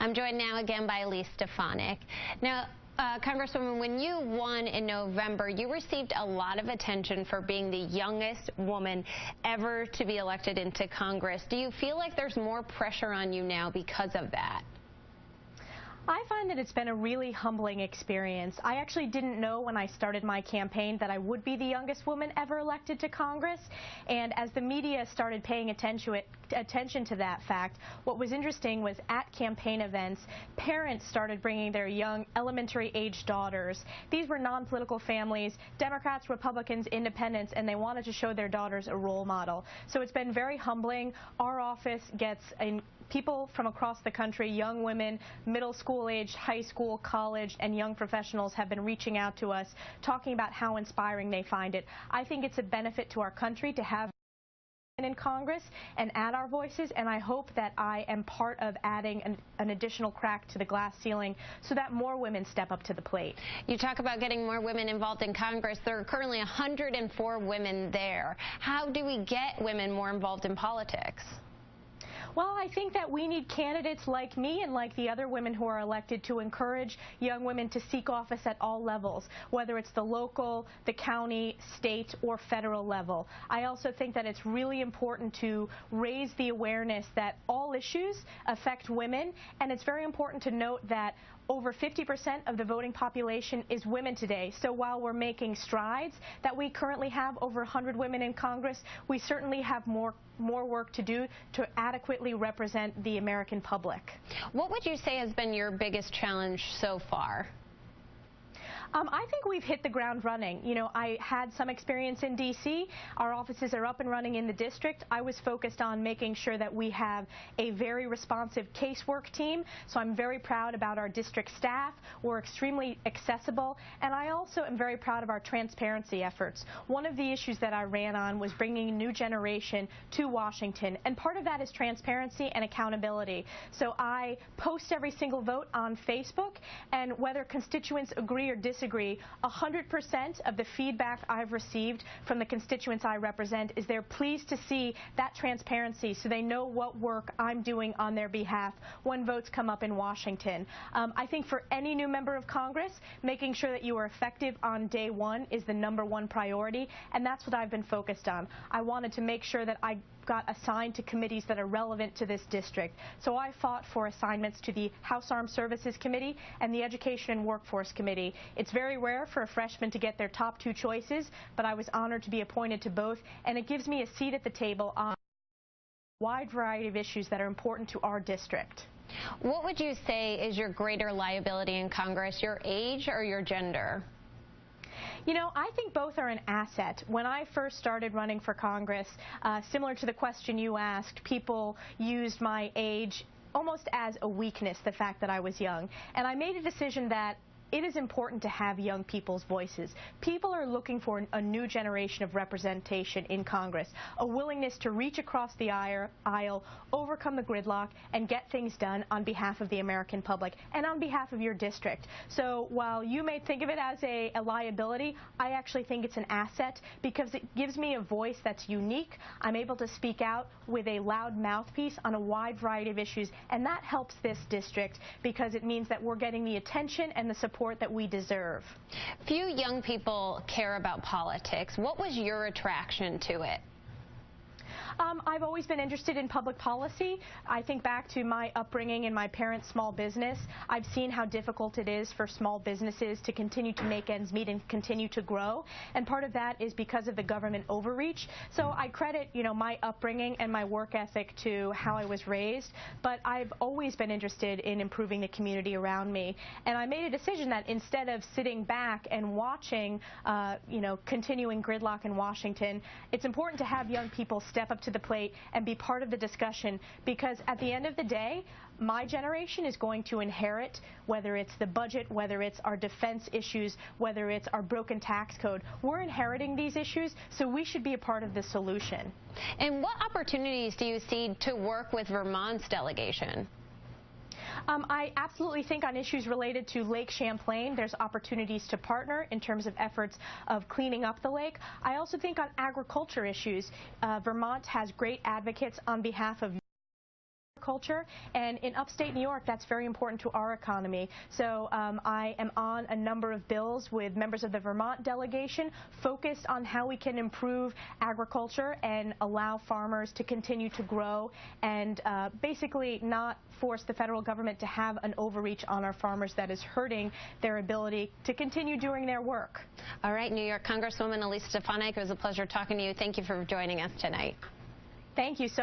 I'm joined now again by Elise Stefanik. Now, Congresswoman, when you won in November, you received a lot of attention for being the youngest woman ever to be elected into Congress. Do you feel like there's more pressure on you now because of that? I find that it's been a really humbling experience. I actually didn't know when I started my campaign that I would be the youngest woman ever elected to Congress. And as the media started paying attention to that fact, what was interesting was at campaign events, parents started bringing their young elementary-age daughters. These were non-political families, Democrats, Republicans, Independents, and they wanted to show their daughters a role model. So it's been very humbling. Our office gets people from across the country, young women, middle school age, high school, college, and young professionals have been reaching out to us, talking about how inspiring they find it. I think it's a benefit to our country to have in Congress and add our voices, and I hope that I am part of adding an additional crack to the glass ceiling so that more women step up to the plate. You talk about getting more women involved in Congress. There are currently 104 women there. How do we get women more involved in politics? Well, I think that we need candidates like me and like the other women who are elected to encourage young women to seek office at all levels, whether it's the local, the county, state, or federal level. I also think that it's really important to raise the awareness that all issues affect women, and it's very important to note that over 50% of the voting population is women today. So while we're making strides, that we currently have over 100 women in Congress, we certainly have more work to do to adequately represent the American public. What would you say has been your biggest challenge so far? I think we've hit the ground running. You know, I had some experience in D.C. Our offices are up and running in the district. I was focused on making sure that we have a very responsive casework team, so I'm very proud about our district staff. We're extremely accessible, and I also am very proud of our transparency efforts. One of the issues that I ran on was bringing a new generation to Washington, and part of that is transparency and accountability. So I post every single vote on Facebook, and whether constituents agree or disagree, 100% of the feedback I've received from the constituents I represent is they're pleased to see that transparency so they know what work I'm doing on their behalf when votes come up in Washington. I think for any new member of Congress, making sure that you are effective on day one is the #1 priority, and that's what I've been focused on. I wanted to make sure that I got assigned to committees that are relevant to this district. So I fought for assignments to the House Armed Services Committee and the Education and Workforce Committee. It's very rare for a freshman to get their top 2 choices, but I was honored to be appointed to both, and it gives me a seat at the table on a wide variety of issues that are important to our district. What would you say is your greater liability in Congress, your age or your gender? You know, I think both are an asset. When I first started running for Congress, similar to the question you asked, people used my age almost as a weakness, the fact that I was young. And I made a decision that it is important to have young people's voices. People are looking for a new generation of representation in Congress, a willingness to reach across the aisle, overcome the gridlock, and get things done on behalf of the American public and on behalf of your district. So while you may think of it as a liability, I actually think it's an asset because it gives me a voice that's unique. I'm able to speak out with a loud mouthpiece on a wide variety of issues, and that helps this district because it means that we're getting the attention and the support that we deserve. Few young people care about politics. What was your attraction to it? I've always been interested in public policy. I think back to my upbringing in my parents' small business. I've seen how difficult it is for small businesses to continue to make ends meet and continue to grow, and part of that is because of the government overreach. So I credit, you know, my upbringing and my work ethic to how I was raised, but I've always been interested in improving the community around me, and I made a decision that instead of sitting back and watching, you know, continuing gridlock in Washington, it's important to have young people step up to the plate and be part of the discussion, because at the end of the day, my generation is going to inherit, whether it's the budget, whether it's our defense issues, whether it's our broken tax code. We're inheriting these issues, so we should be a part of the solution. And what opportunities do you see to work with Vermont's delegation? I absolutely think on issues related to Lake Champlain, there's opportunities to partner in terms of efforts of cleaning up the lake. I also think on agriculture issues, Vermont has great advocates on behalf of agriculture, and in upstate New York, that's very important to our economy. So I am on a number of bills with members of the Vermont delegation focused on how we can improve agriculture and allow farmers to continue to grow and basically not force the federal government to have an overreach on our farmers that is hurting their ability to continue doing their work. All right, New York Congresswoman Elise Stefanik, it was a pleasure talking to you. Thank you for joining us tonight. Thank you so